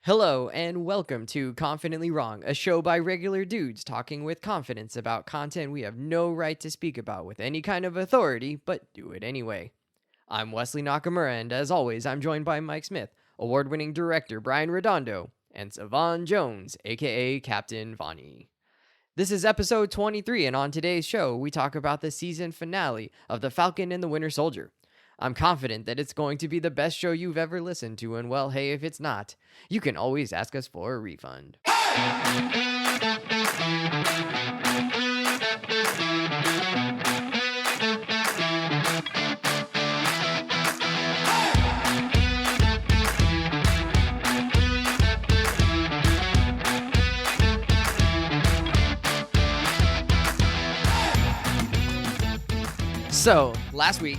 Hello and welcome to Confidently Wrong, a show by regular dudes talking with confidence about content we have no right to speak about with any kind of authority, but do it anyway. I'm Wesley Nakamura, and as always, I'm joined by Mike Smith, award-winning director Brian Redondo, and Savon Jones, aka Captain Vonnie. This is episode 23, and on today's show, we talk about the season finale of The Falcon and the Winter Soldier. I'm confident that it's going to be the best show you've ever listened to, and well, hey, if it's not, you can always ask us for a refund. So, last week,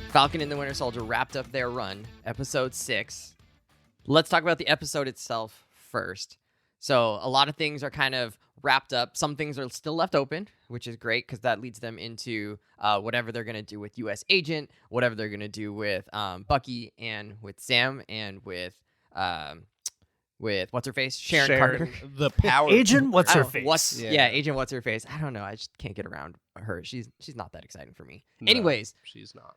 Falcon and the Winter Soldier wrapped up their run, episode 6. Let's talk about the episode itself first. So a lot of things are kind of wrapped up. Some things are still left open, which is great because that leads them into whatever they're going to do with U.S. Agent, whatever they're going to do with Bucky and with Sam and with what's-her-face? Sharon Carter. The power. Agent What's-Her-Face. Agent What's-Her-Face. I don't know. I just can't get around her. She's not that exciting for me. No, Anyways. she's not.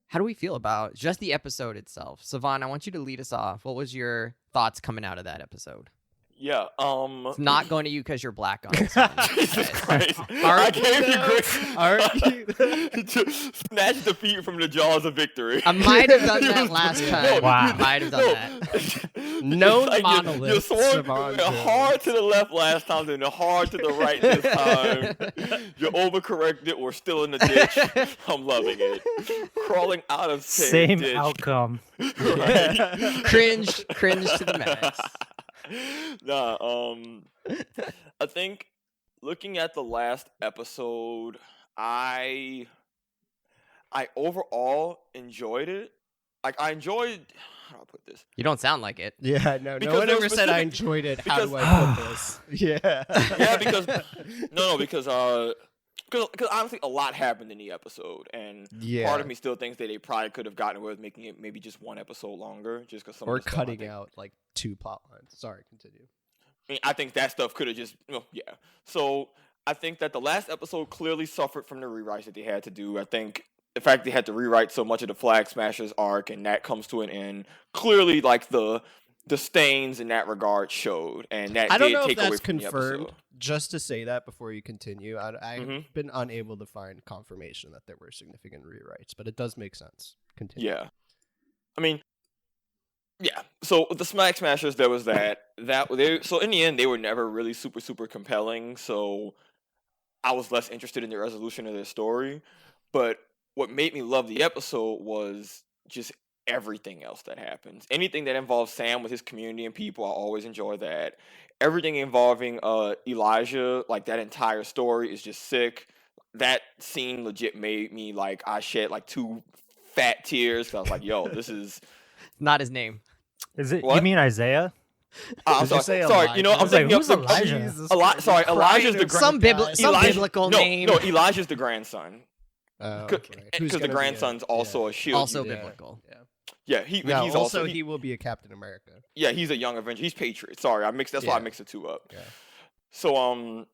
How do we feel about just the episode itself? Savon, I want you to lead us off. What was your thoughts coming out of that episode? Yeah, It's not going to you because you're black on this one. Jesus Christ. I gave you great to snatch defeat from the jaws of victory. I might have done that last time. Wow. Might have done that. No Like monolith. you swung hard to the left last time, then hard to the right this time. You overcorrected. We're still in the ditch. I'm loving it. Crawling out of Same ditch. outcome. Right. Cringe to the max. Nah, I think looking at the last episode, I overall enjoyed it. Like how do I put this? You don't sound like it. Yeah, no Because one there ever was said I specific- enjoyed it. How do because- I put this? Yeah. Yeah, because honestly, a lot happened in the episode, and Yeah. part of me still thinks that they probably could have gotten away with making it maybe just one episode longer, just because some Or of the stuff, I cutting think- out like 2 plot lines. Sorry, continue. I mean, I think that stuff could have just, yeah. So I think that the last episode clearly suffered from the rewrites that they had to do. I think the fact they had to rewrite so much of the Flag Smashers arc, and that comes to an end, clearly, like the stains in that regard showed, and that I don't did know if take away that's from the confirmed. episode. Just to say that before you continue, I've Mhm. been unable to find confirmation that there were significant rewrites, but it does make sense. Continue. Yeah. I mean, yeah. So with the Smack Smashers, there was that. So in the end, they were never really super compelling. So I was less interested in the resolution of their story. But what made me love the episode was just everything else that happens. Anything that involves Sam with his community and people, I always enjoy that. Everything involving Elijah, like that entire story is just sick. That scene legit made me like I shed like 2 fat tears. 'Cause I was like, yo, this is. Not his name. Is it? What? You mean Isaiah? I'm Did you say sorry. You know, Elijah? I'm thinking who's of Elijah? Jesus Elijah's the Some biblical no, name. No, Elijah's the grandson. Okay. Who's Because the gonna be grandson's also a shield. Also Yeah. biblical. Yeah. Yeah, Yeah, he's also also he will be a Captain America. yeah, he's a young Avenger. He's Patriot. Sorry, that's why I Yeah. mixed the two up. Yeah. So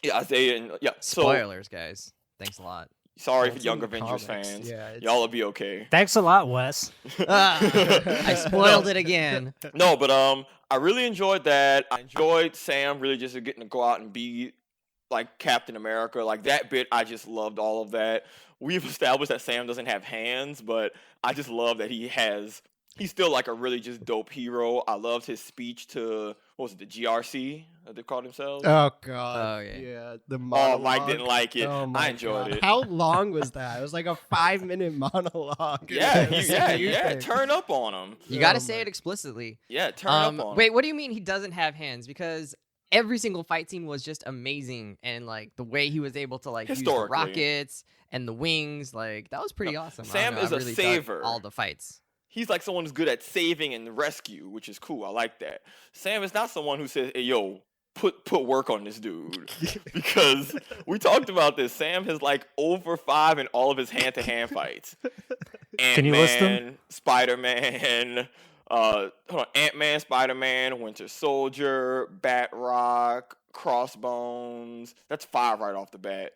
yeah, Isaiah and yeah. So Spoilers, guys. Thanks a lot. sorry Well, for it's young in the Avengers comics. fans. Yeah, it's- Y'all will be okay. Thanks a lot, Wes. I spoiled it again. No, but I really enjoyed that. I enjoyed Sam really just getting to go out and be like Captain America. Like that bit, I just loved all of that. We've established that Sam doesn't have hands, but I just love that he's still like a really just dope hero. I loved his speech to, what was it, the GRC that they called themselves? Oh god. Oh, yeah. Yeah. The Oh, monologue. Mike didn't like it. Oh, my I enjoyed God. it. How long was that? It was like a 5-minute monologue. Yeah, It was stupid. turn up on him. You got to Oh say my- it explicitly. Yeah, turn up on him. Wait, what do you mean he doesn't have hands? Because every single fight scene was just amazing, and like the way he was able to like use the Historically. rockets and the wings, like that was pretty awesome. I Sam don't know, is I a really dug saver. all the fights. He's like someone who's good at saving and rescue, which is cool. I like that. Sam is not someone who says, hey, yo, put work on this dude. Because we talked about this. Sam has like over 5 in all of his hand-to-hand fights. Can you list them? Ant-Man, Spider-Man, Ant-Man, Spider-Man, Winter Soldier, Batrock, Crossbones. That's 5 right off the bat.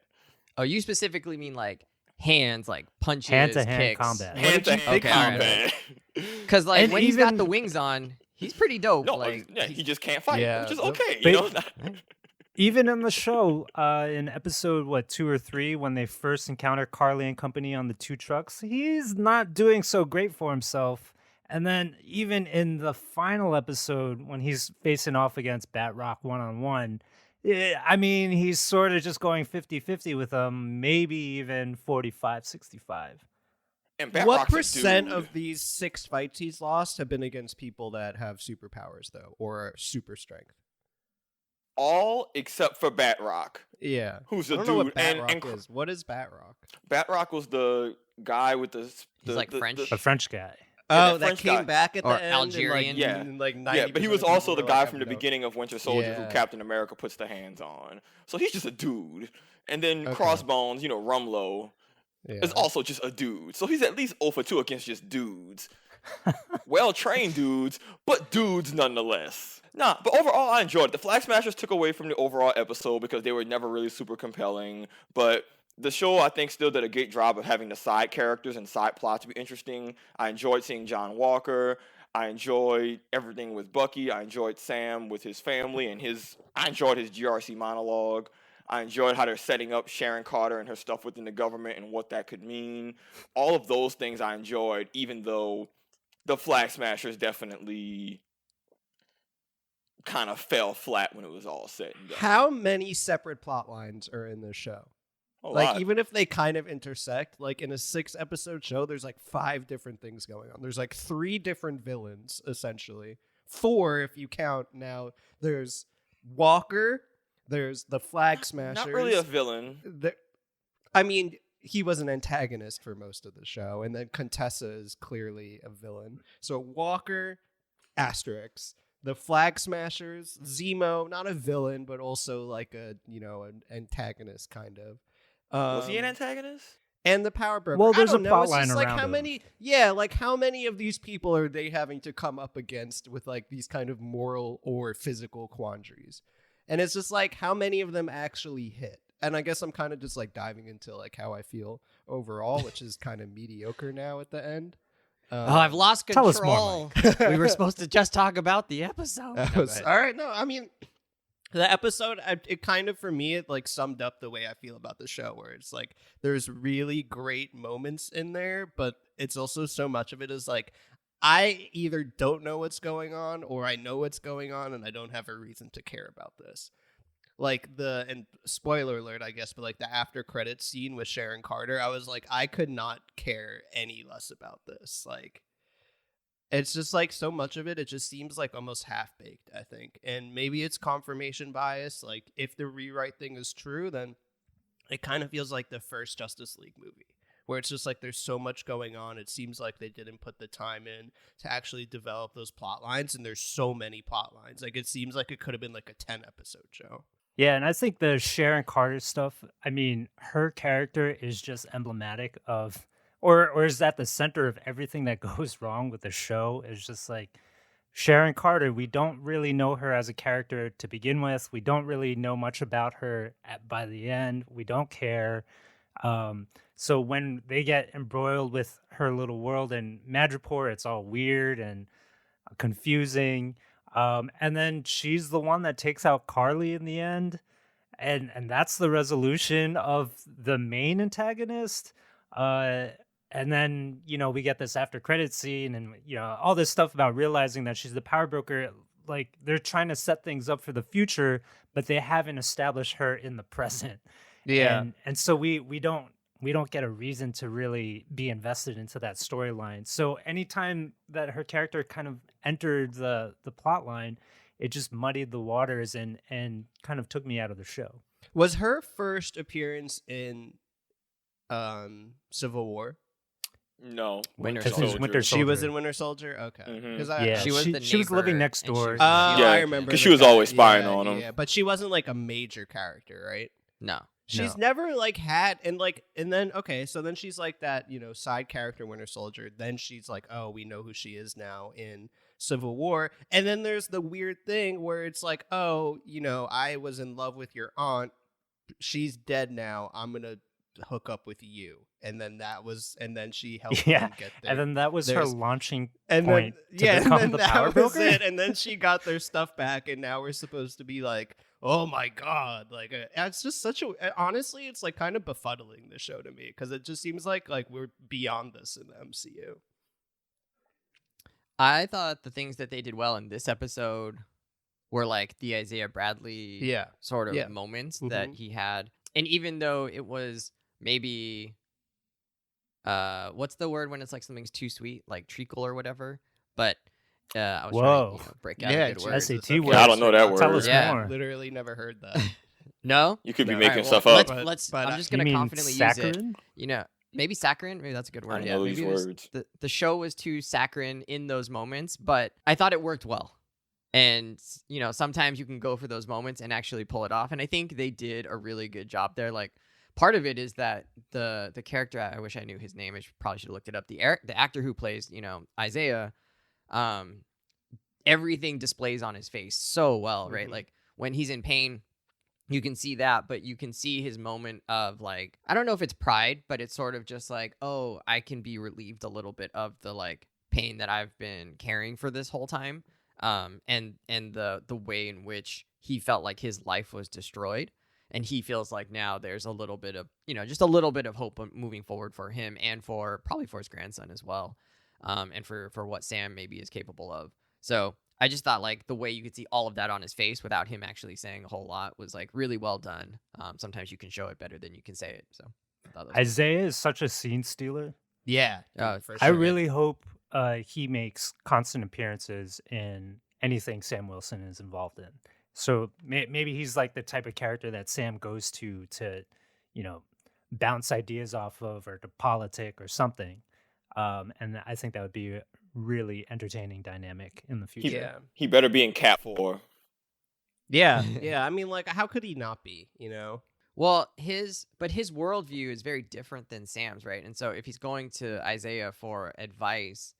Oh, you specifically mean like hands, like punches, Hand-to-hand kicks. combat. Hand-to-hand Okay, all right. combat. Because like And when he's got even- the wings on, he's pretty dope. No, like he just can't fight, Yeah, which is the- okay. But- You know? Even in the show, in episode 2 or 3, when they first encounter Carly and company on the 2 trucks, he's not doing so great for himself. And then even in the final episode, when he's facing off against Batrock 1-on-1, I mean, he's sort of just going 50-50 with them, maybe even 45-65. And Batrock's What a percent dude. of these 6 fights he's lost have been against people that have superpowers, though, or super strength? All except for Batrock, Yeah. who's I a don't dude. know what Batrock and is. What is Batrock? Batrock was the guy with the He's like French. A French guy. Yeah, Oh, that that French came guy. back at Or the end. Algerian. And Yeah. like, like Yeah, but he 90% was of also the people guy are like, from the "I don't beginning of Winter Soldier who Yeah. Captain America puts the hands on. So he's just a dude. And then Okay. Crossbones, Rumlow, know." Yeah. is also just a dude. So he's at least 0 for 2 against just dudes. Well-trained dudes, but dudes nonetheless. Nah, but overall, I enjoyed it. The Flag Smashers took away from the overall episode because they were never really super compelling. But the show, I think, still did a great job of having the side characters and side plots be interesting. I enjoyed seeing John Walker. I enjoyed everything with Bucky. I enjoyed Sam with his family and I enjoyed his GRC monologue. I enjoyed how they're setting up Sharon Carter and her stuff within the government and what that could mean. All of those things I enjoyed, even though the Flag Smashers definitely kind of fell flat when it was all said and done. How many separate plot lines are in this show? A Like, lot. even if they kind of intersect, like in a 6-episode show, there's like 5 different things going on. There's like 3 different villains, essentially. 4 if you count now. There's Walker, there's the Flag Smashers. Not really a villain. I mean, he was an antagonist for most of the show, and then Contessa is clearly a villain. So Walker, Asterix, the Flag Smashers, Zemo, not a villain, but also like an antagonist kind of. Was he an antagonist? And the Power Broker. Well, there's I don't a know. plot It's just line like around how him. many, how many of these people are they having to come up against with like these kind of moral or physical quandaries? And it's just like how many of them actually hit. And I guess I'm kind of just like diving into like how I feel overall, which is kind of mediocre now at the end. I've lost Tell control. us more, We were supposed to just talk about the episode. That No, was, go ahead. all right. No, I mean, the episode, it kind of, for me, it like summed up the way I feel about the show, where it's like there's really great moments in there, but it's also so much of it is like I either don't know what's going on or I know what's going on and I don't have a reason to care about this. Like and spoiler alert, I guess, but like the after credits scene with Sharon Carter, I was like, I could not care any less about this. Like, it's just like so much of it just seems like almost half-baked, I think. And maybe it's confirmation bias. Like, if the rewrite thing is true, then it kind of feels like the first Justice League movie, where it's just like there's so much going on. It seems like they didn't put the time in to actually develop those plot lines, and there's so many plot lines. Like, it seems like it could have been like a 10-episode show. Yeah, and I think the Sharon Carter stuff, I mean, her character is just emblematic of, or is that the center of everything that goes wrong with the show? It's just like Sharon Carter, we don't really know her as a character to begin with. We don't really know much about her by the end. We don't care. So when they get embroiled with her little world in Madripoor, it's all weird and confusing. And then she's the one that takes out Carly in the end. And that's the resolution of the main antagonist. And then, we get this after credit scene and, all this stuff about realizing that she's the power broker. Like, they're trying to set things up for the future, but they haven't established her in the present. Yeah. And so we don't get a reason to really be invested into that storyline. So anytime that her character kind of entered the plot line, it just muddied the waters and kind of took me out of the show. Was her first appearance in Civil War? No. Winter Because Soldier. it's Winter She was Soldier. in Winter Soldier? Okay. Mhm. 'Cause Yeah, She was the she was living neighbor, next and she door. was- Oh, Yeah, I remember. 'cause the she was guy. always spying Yeah, on him. Yeah, but she wasn't like a major character, right? No. She's No. never like had and then okay, so then she's like that, side character Winter Soldier. Then she's like, oh, we know who she is now in Civil War. And then there's the weird thing where it's like, oh, I was in love with your aunt. She's dead now. I'm gonna hook up with you. And then she helped Yeah, them get there. and then that was her There's- launch and point then, to yeah, become and then the that power was broker. it. And then she got their stuff back, and now we're supposed to be like, oh my god, like it's just honestly, it's like kind of befuddling the show to me because it just seems like we're beyond this in the MCU. I thought the things that they did well in this episode were like the Isaiah Bradley sort of Yeah. moments that he had. And even though it was maybe what's the word when it's like something's too sweet, like treacle or whatever, but I was trying to break out a good word. SAT word. Yeah, I don't know that Tell word. us Yeah. more. Literally never heard that. No? You could be No. making Alright, well, stuff up. Let's But, I'm just You gonna mean confidently use it. saccharin? Maybe saccharin. Maybe that's a good word. I don't Yeah, know maybe these it was- words. the show was too saccharin in those moments, but I thought it worked well. And sometimes you can go for those moments and actually pull it off. And I think they did a really good job there. Like part of it is that the character, I wish I knew his name. I probably should have looked it up. The actor who plays Isaiah, everything displays on his face so well, right? Mhm. Like when he's in pain, you can see that, but you can see his moment of like, I don't know if it's pride, but it's sort of just like, oh, I can be relieved a little bit of the like pain that I've been carrying for this whole time. And the way in which he felt like his life was destroyed, and he feels like now there's a little bit of just a little bit of hope moving forward for him and probably for his grandson as well, and for what Sam maybe is capable of. So I just thought like the way you could see all of that on his face without him actually saying a whole lot was like really well done. Sometimes you can show it better than you can say it. So I thought that was Isaiah is such a scene stealer. Yeah, Oh, for I sure. really hope he makes constant appearances in anything Sam Wilson is involved in. So maybe he's like the type of character that Sam goes to bounce ideas off of or to politic or something. And I think that would be a really entertaining dynamic in the future. Yeah. He better be in Cap 4. Yeah, yeah. I mean, like, how could he not be? Well, his worldview is very different than Sam's, right? And so if he's going to Isaiah for advice,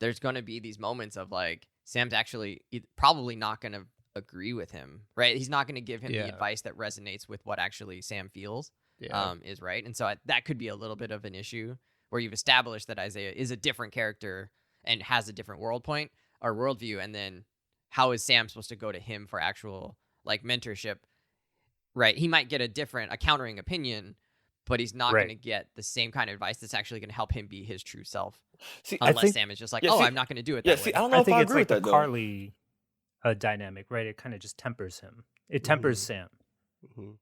there's going to be these moments of like Sam's actually probably not going to agree with him, right? He's not going to give him the advice that resonates with what actually Sam feels is right. And so that could be a little bit of an issue where you've established that Isaiah is a different character and has a different worldpoint or worldview, and then how is Sam supposed to go to him for actual like mentorship? Right, he might get a countering opinion, but he's not going to get the same kind of advice that's actually going to help him be his true self. See, Unless Sam is just like, I'm not going to do it that way. See, I don't know I if think I it's agree like with the that though. Carly dynamic, right? It kind of just tempers him. It tempers Sam.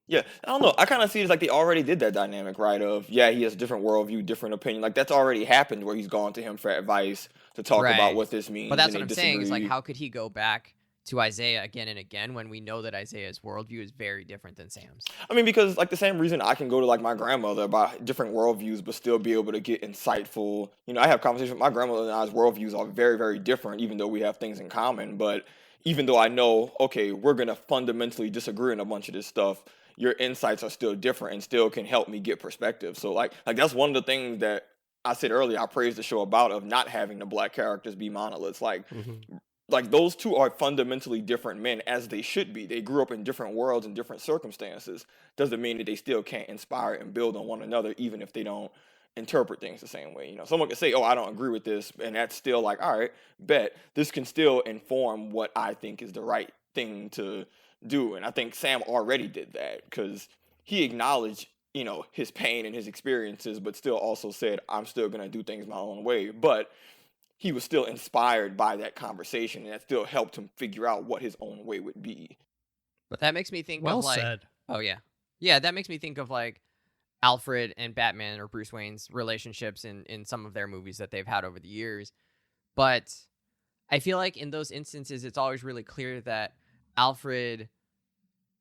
Yeah, I don't know. I kind of see it as like they already did that dynamic, right? Of he has a different worldview, different opinion. Like that's already happened where he's gone to him for advice to talk Right. about what this means. But that's and what they I'm saying is like, disagree. how could he go back to Isaiah again and again when we know that Isaiah's worldview is very different than Sam's? I mean, because like the same reason I can go to like my grandmother about different worldviews, but still be able to get insightful. I have conversations with my grandmother, and I's worldviews are very, very different, even though we have things in common. But even though I know, okay, we're gonna fundamentally disagree on a bunch of this stuff, your insights are still different and still can help me get perspective. So like that's one of the things that I said earlier. I praised the show about of not having the black characters be monoliths. Like those two are fundamentally different men, as they should be. They grew up in different worlds and different circumstances. Doesn't mean that they still can't inspire and build on one another, even if they don't interpret things the same way. Someone can say, oh, I don't agree with this, and that's still like, all right, bet this can still inform what I think is the right thing to do. And I think Sam already did that because he acknowledged his pain and his experiences, but still also said, I'm still going to do things my own way. But he was still inspired by that conversation, and that still helped him figure out what his own way would be. But that makes me think Well of like, said. oh yeah, that makes me think of like Alfred and Batman or Bruce Wayne's relationships in some of their movies that they've had over the years. But I feel like in those instances, it's always really clear that Alfred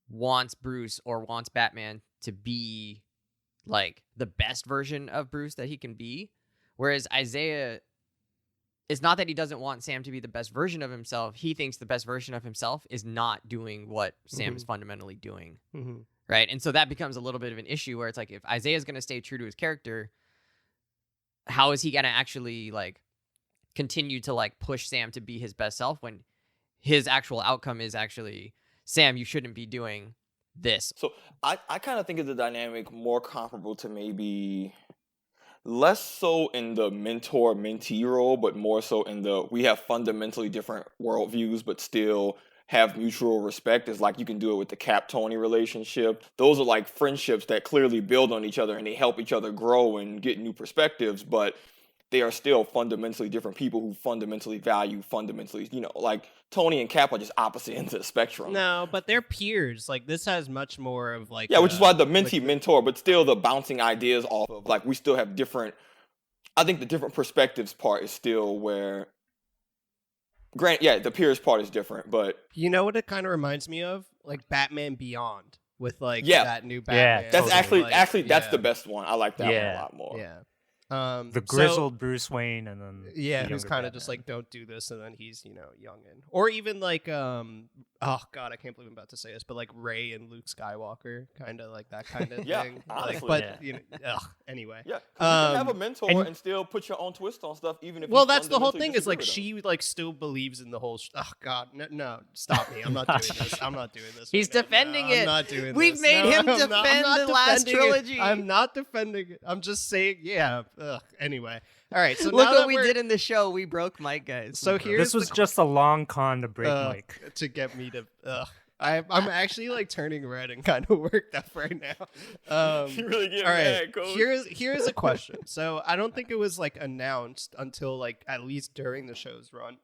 wants Bruce or wants Batman to be like the best version of Bruce that he can be. Whereas Isaiah, it's not that he doesn't want Sam to be the best version of himself. He thinks the best version of himself is not doing what Sam is fundamentally doing. right? And so that becomes a little bit of an issue where it's like, if Isaiah's going to stay true to his character, how is he going to actually like continue to like push Sam to be his best self when his actual outcome is actually, Sam, you shouldn't be doing this. So I kind of think of the dynamic more comparable to maybe less so in the mentor-mentee role, but more so in the we have fundamentally different worldviews, but still have mutual respect. Is like you can do it with the Cap-Tony relationship. Those are like friendships that clearly build on each other and they help each other grow and get new perspectives, but they are still fundamentally different people who fundamentally value fundamentally, like Tony and Cap are just opposite ends of the spectrum. No, but they're peers. Like this has much more of like which is why the mentee mentor, but still the bouncing ideas off of like we still have different. I think the different perspectives part is still where. The peers part is different, but you know what it kind of reminds me of, like Batman Beyond with like Yeah. that new Batman. that's Totally. actually that's yeah. the best one. I like that one Yeah. a lot more. Yeah. The so- grizzled Bruce Wayne, and then who's the kind younger of just Batman. like, don't do this, and then he's youngin, or even like oh god, I can't believe I'm about to say this, but like Ray and Luke Skywalker, kind of like that kind of Yeah, thing. honestly. But Yeah. Anyway. Yeah, 'cause you can have a Um, mentor and still put your own twist on stuff, even if. Well, you that's the whole fundamentally thing. Is like disagree with she like still believes in the whole. Oh God, no, stop me! I'm not doing this. I'm not doing this. He's right now. defending No, it. I'm not doing We've this. made No, him I'm not- I'm defend not the last defending it. trilogy. I'm not defending it. I'm just saying, yeah. Ugh. Anyway, all right. So Look now what that we we're- did in the show. We broke Mike, guys. So We broke- here's This was the- just a long con to break Mike. to get me to. I'm actually like turning red and kind of worked up right now. You really get All right, mad, Coach. here's a question. So I don't think it was like announced until like at least during the show's run,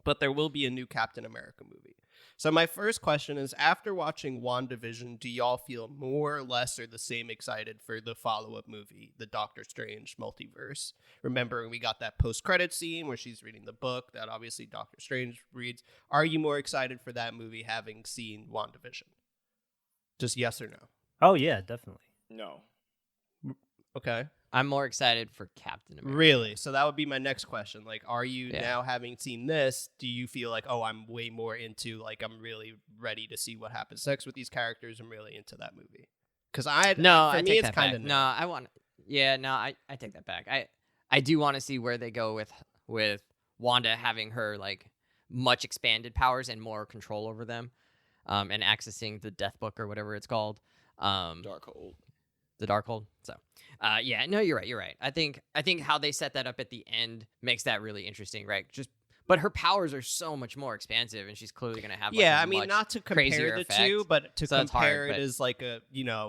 but there will be a new Captain America movie. So my first question is: after watching WandaVision, do y'all feel more or less or the same excited for the follow-up movie, the Doctor Strange multiverse? Remembering we got that post-credit scene where she's reading the book that obviously Doctor Strange reads. Are you more excited for that movie having seen WandaVision? Just yes or no? Oh yeah, definitely. No. Okay. I'm more excited for Captain America. Really? So that would be my next question. Like, are you Yeah. now having seen this? Do you feel like, oh, I'm way more into like I'm really ready to see what happens next with these characters? I'm really into that movie. Because No, for I me, take it's that kind back. of No, I want. Yeah, no, I take that back. I do want to see where they go with Wanda having her like much expanded powers and more control over them, and accessing the Death Book or whatever it's called. Darkhold. The Darkhold. So, yeah, no, you're right. I think how they set that up at the end makes that really interesting, right? But her powers are so much more expansive, and she's clearly going to have. Like, yeah, a I mean, much not to crazier compare the effect. two, but to So that's hard, compare it but- as like a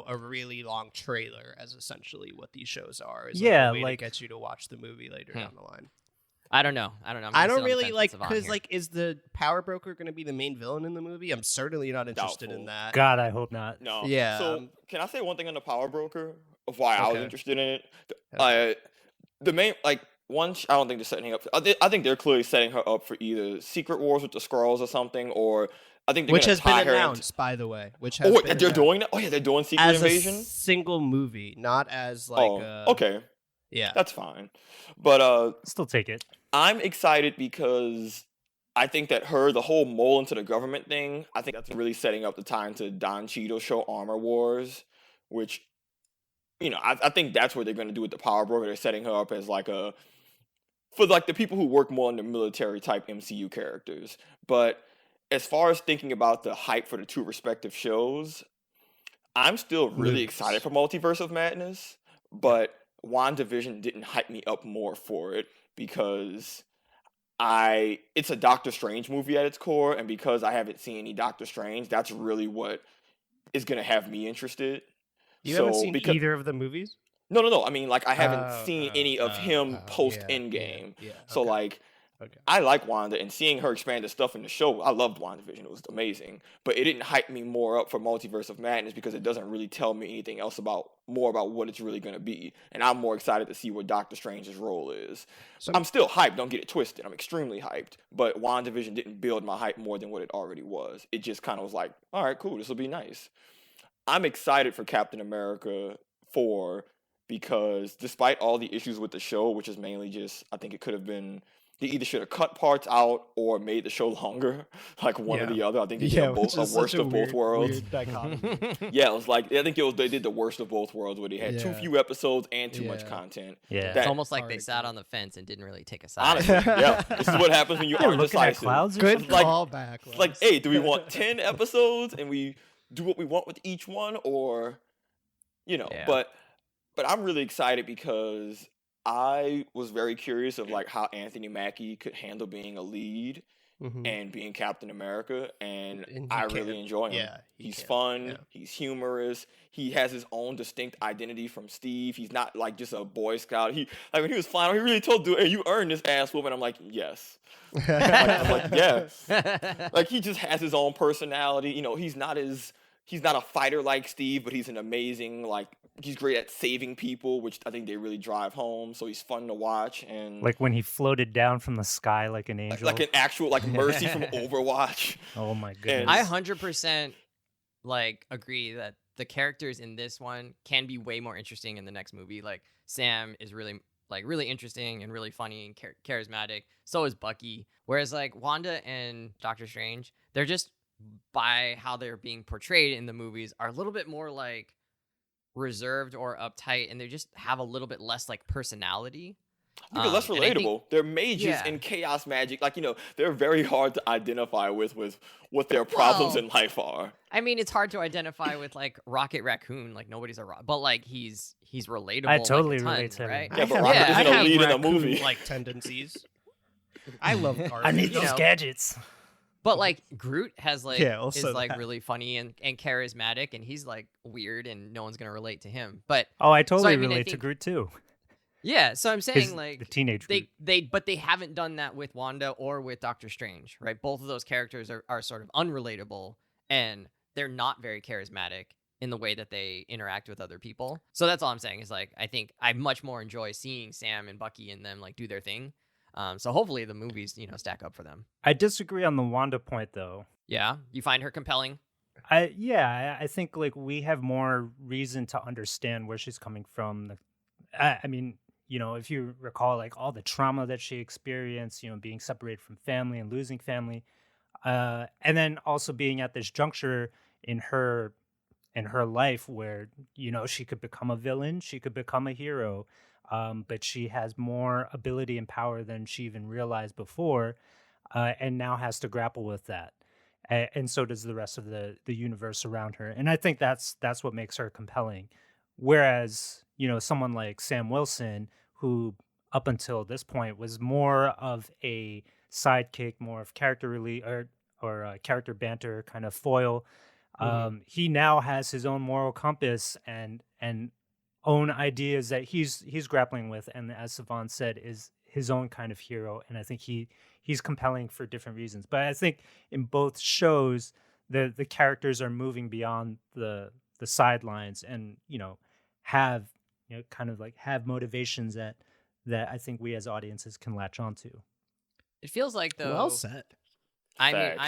a really long trailer as essentially what these shows are. Is Yeah, a way like- to get you to watch the movie later down the line. I don't know. I'm I gonna sit don't on the really fence like with Savon because here. like is the Power Broker going to be the main villain in the movie? I'm certainly not interested Doubtful. in that. God, I hope not. No. Yeah, So can I say one thing on the Power Broker of why I was Okay. interested in it? Okay. The main I don't think they're setting her up. I think they're clearly setting her up for either Secret Wars with the Skrulls or something, or I think they're which gonna has been tie her announced, by the way. Which has Oh, wait, been they're announced. doing that. Oh yeah, they're doing Secret as Invasion. a single movie, not as like Okay, yeah. that's fine. But Still take it. I'm excited because I think that the whole mole into the government thing, I think that's really setting up the time to Don Cheadle show Armor Wars, which, I think that's what they're going to do with the Power Broker. They're setting her up as for the people who work more in the military type MCU characters. But as far as thinking about the hype for the two respective shows, I'm still really Lose. excited for Multiverse of Madness, but WandaVision didn't hype me up more for it because it's a Doctor Strange movie at its core, and because I haven't seen any Doctor Strange, that's really what is going to have me interested. You haven't seen either of the movies? No. I mean, I haven't seen any of him post yeah, Endgame. Yeah. So okay. I like Wanda, and seeing her expand the stuff in the show, I loved WandaVision. It was amazing. But it didn't hype me more up for Multiverse of Madness because it doesn't really tell me anything else more about what it's really going to be. And I'm more excited to see what Doctor Strange's role is. So- I'm still hyped. Don't get it twisted. I'm extremely hyped. But WandaVision didn't build my hype more than what it already was. It just kind of was like, all right, cool. This will be nice. I'm excited for Captain America 4 because despite all the issues with the show, which is mainly just, I think it could have been they either should have cut parts out or made the show longer, like one or the other. I think they did which a is worst such of both worlds. Weird dichotomy. Yeah, it was like I think they did the worst of both worlds, where they had too Yeah. few episodes and too much content. Yeah. It's That- almost like they hard, sat yeah. on the fence and didn't really take a side. Honestly, yeah, this is what happens when you They're aren't looking at decisive. clouds or Good something? Like- callback. It's like, Wes. hey, do we want 10 episodes and we do what we want with each one, or Yeah. but I'm really excited because I was very curious of like how Anthony Mackie could handle being a lead Mhm. and being Captain America, and And he I can. really enjoy him. Yeah, he He's can. fun, Yeah. he's humorous, he has his own distinct identity from Steve. He's not like just a Boy Scout. He like when he was flying, he really told dude, hey, you earned this ass whooping. I'm like, yes. I'm like, yeah. Like he just has his own personality. He's not a fighter like Steve, but he's an amazing, like he's great at saving people, which I think they really drive home. So he's fun to watch, and Like when he floated down from the sky like an angel. like an actual like Mercy from Overwatch. Oh my goodness. I 100% like agree that the characters in this one can be way more interesting in the next movie. Like Sam is really interesting and really funny and charismatic. So is Bucky. Whereas like Wanda and Doctor Strange, they're just, by how they're being portrayed in the movies, are a little bit more like reserved or uptight, and they just have a little bit less like personality. I think they're less And I think- relatable. They're mages Yeah. in chaos magic. Like, they're very hard to identify with what their problems Well, in life are. I mean, it's hard to identify with like Rocket Raccoon. Like nobody's a but like he's relatable. I totally like, a ton, relate to him. right? Yeah, but I Rocket have- isn't I a have lead in a raccoon, movie. like tendencies. I love cars. I need you those know. gadgets. But like Groot has like Yeah, is also like that. really funny and charismatic, and he's like weird, and no one's gonna relate to him. But Oh, I totally I mean, I relate to think- Groot too. yeah, so I'm saying His- like the teenage Groot. they haven't done that with Wanda or with Doctor Strange, right? Both of those characters are sort of unrelatable, and they're not very charismatic in the way that they interact with other people. So that's all I'm saying is like I think I much more enjoy seeing Sam and Bucky and them like do their thing. So hopefully the movies stack up for them. I disagree on the Wanda point though. Yeah, you find her compelling. I think like we have more reason to understand where she's coming from. I mean, if you recall like all the trauma that she experienced, being separated from family and losing family, and then also being at this juncture in her life where she could become a villain, she could become a hero, but she has more ability and power than she even realized before, and now has to grapple with that. And so does the rest of the universe around her. And I think that's what makes her compelling. Whereas, someone like Sam Wilson, who up until this point was more of a sidekick, more of character or character banter kind of foil, he now has his own moral compass and own ideas that he's grappling with, and as Savon said, is his own kind of hero. And I think he's compelling for different reasons. But I think in both shows, the characters are moving beyond the sidelines and have kind of like have motivations that I think we as audiences can latch onto. It feels like though. Well said. I mean, Facts.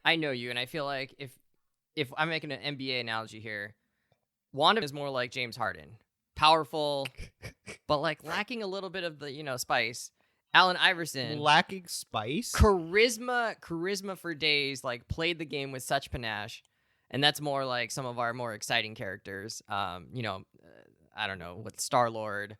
I know you, and I feel like if I'm making an NBA analogy here, Wanda is more like James Harden, powerful, but like lacking a little bit of the spice. Allen Iverson, Lacking spice. charisma for days, like played the game with such panache, and that's more like some of our more exciting characters. I don't know, with Star-Lord,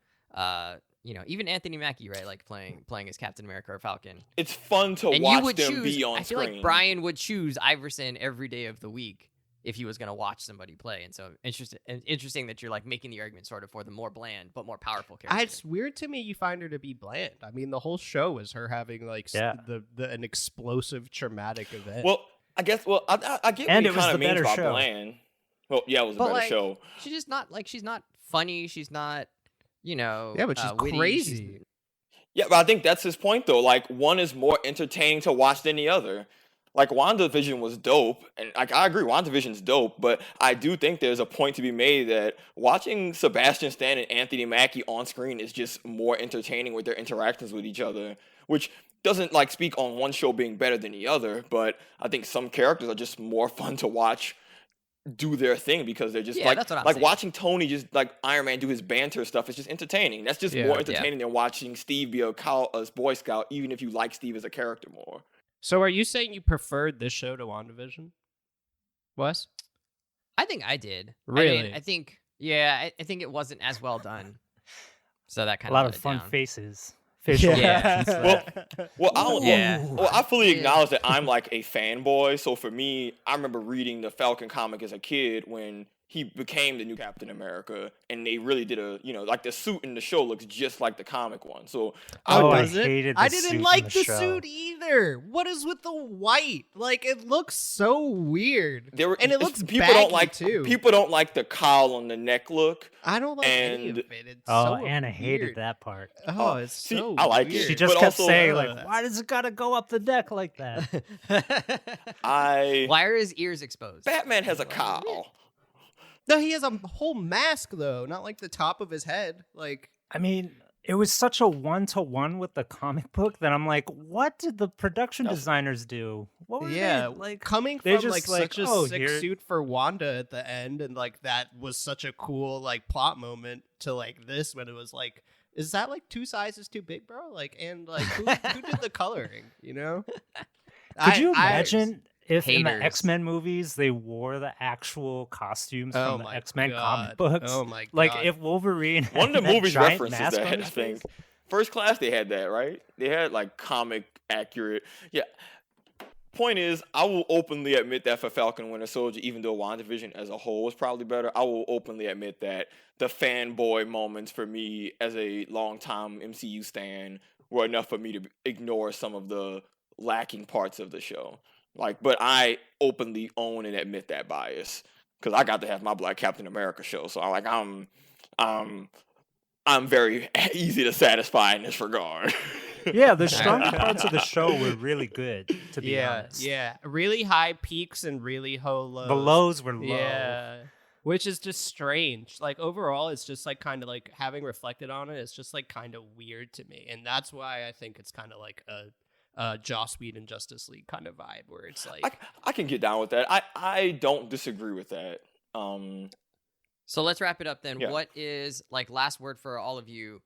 even Anthony Mackie, right? Like playing as Captain America or Falcon. It's fun to And watch you would them choose. be on I feel screen. like Brian would choose Iverson every day of the week if he was going to watch somebody play. And so interesting that you're like making the argument sort of for the more bland but more powerful character. It's weird to me you find her to be bland. I mean, the whole show is her having like Yeah. an explosive traumatic event. Well, I guess. Well, I get And what it he was kind the of means better by show. bland. Well, yeah, it was a But, better like, show. she's just not like she's not funny. She's not yeah, but she's witty. crazy. Yeah, but I think that's his point, though. Like, one is more entertaining to watch than the other. Like, WandaVision was dope, and like I agree, WandaVision's dope, but I do think there's a point to be made that watching Sebastian Stan and Anthony Mackie on screen is just more entertaining with their interactions with each other, which doesn't like speak on one show being better than the other, but I think some characters are just more fun to watch do their thing because they're just Yeah, that's what I'm like saying. watching Tony just like Iron Man do his banter stuff is just entertaining. That's just more Yeah. entertaining than watching Steve be a Boy Scout, even if you like Steve as a character more. So are you saying you preferred this show to WandaVision? Wes? I think I did. Really? I think, yeah, I think it wasn't as well done. So that kind A lot of of fun down. faces. Facial Yeah. reactions. Well, I fully Yeah. acknowledge that I'm like a fanboy. So for me, I remember reading the Falcon comic as a kid when he became the new Captain America, and they really did like the suit in the show looks just like the comic one. So Oh, I does it? hated I the suit didn't in like the the show. suit either. What is with the white? Like it looks so weird. And it looks people baggy don't like too. people don't like the cowl on the neck look. I don't like any and- of it. It's Oh, so Anna hated weird. that part. Oh, it's see, so I like it. weird. She just But kept also, saying, like, why does it gotta go up the neck like that? Why are his ears exposed? Batman has a cowl. No, he has a whole mask though, not like the top of his head. Like I mean, it was such a 1-to-1 with the comic book that I'm like, what did the production designers do? What were yeah, they, like coming they're from just like such a "Oh, sick here-" suit for Wanda at the end, and like that was such a cool like plot moment to like this when it was like, is that like 2 sizes too big, bro? Like, and like who did the coloring? You know? Could you imagine if in the Haters. X-Men movies they wore the actual costumes from the X-Men comic books? Oh my god! Like if Wolverine One of had the that movies giant references mask that on I his think. face? First Class, they had that, right? They had like comic accurate. Yeah. Point is, I will openly admit that for Falcon and Winter Soldier, even though WandaVision as a whole was probably better, I will openly admit that the fanboy moments for me as a longtime MCU stan were enough for me to ignore some of the lacking parts of the show. Like, but I openly own and admit that bias because I got to have my Black Captain America show, so I'm very easy to satisfy in this regard. Yeah, the stronger parts of the show were really good, to be honest. Yeah, really high peaks and really low lows. The lows were low. Yeah. Which is just strange. Like overall, it's just like kind of like having reflected on it, it's just like kind of weird to me. And that's why I think it's kind of like a Joss Whedon Justice League kind of vibe where it's like I can get down with that. I don't disagree with that. So let's wrap it up then. Yeah. What is, like, last word for all of you?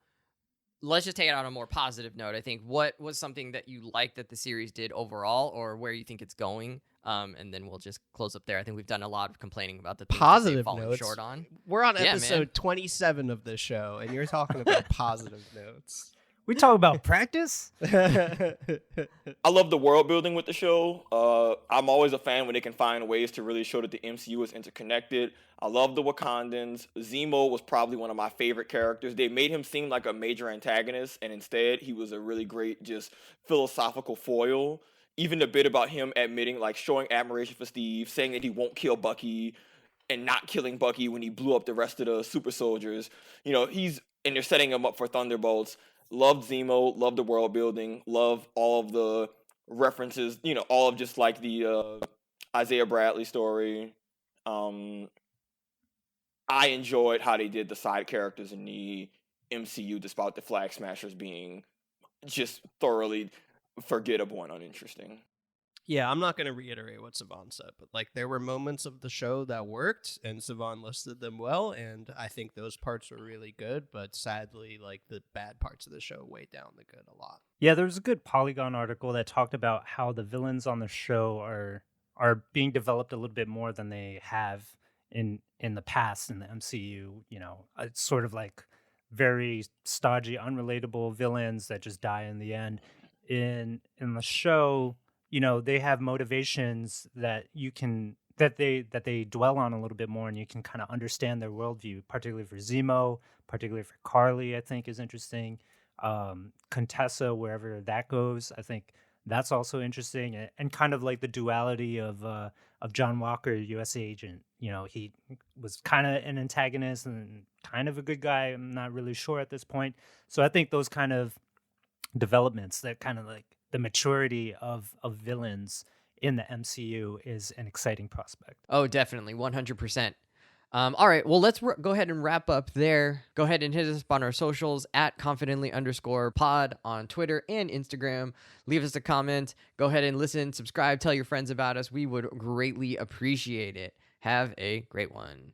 Let's just take it on a more positive note. I think what was something that you liked that the series did overall, or where you think it's going? And then we'll just close up there. I think we've done a lot of complaining about the things that they've positive fallen notes. short on. We're on Yeah, man. episode 27 of this show, and you're talking about positive notes. We talk about practice? I love the world building with the show. I'm always a fan when they can find ways to really show that the MCU is interconnected. I love the Wakandans. Zemo was probably one of my favorite characters. They made him seem like a major antagonist, and instead he was a really great, just philosophical foil. Even the bit about him admitting, like, showing admiration for Steve, saying that he won't kill Bucky, and not killing Bucky when he blew up the rest of the super soldiers. You know, and they're setting him up for Thunderbolts. Loved Zemo, loved the world building, loved all of the references, all of just like the Isaiah Bradley story. I enjoyed how they did the side characters in the MCU, despite the Flag Smashers being just thoroughly forgettable and uninteresting. Yeah, I'm not going to reiterate what Savon said, but like there were moments of the show that worked, and Savon listed them well, and I think those parts were really good. But sadly, like the bad parts of the show weighed down the good a lot. Yeah, there was a good Polygon article that talked about how the villains on the show are being developed a little bit more than they have in the past in the MCU. It's sort of like very stodgy, unrelatable villains that just die in the end. In the show, they have motivations that they dwell on a little bit more, and you can kind of understand their worldview, particularly for Zemo, particularly for Carly, I think is interesting. Contessa, wherever that goes, I think that's also interesting, and kind of like the duality of John Walker, U.S. agent. He was kind of an antagonist and kind of a good guy. I'm not really sure at this point. So I think those kind of developments, that kind of like the maturity of villains in the MCU is an exciting prospect. Oh, definitely. 100%. All right. Well, let's go ahead and wrap up there. Go ahead and hit us up on our socials at confidently_pod on Twitter and Instagram. Leave us a comment. Go ahead and listen, subscribe, tell your friends about us. We would greatly appreciate it. Have a great one.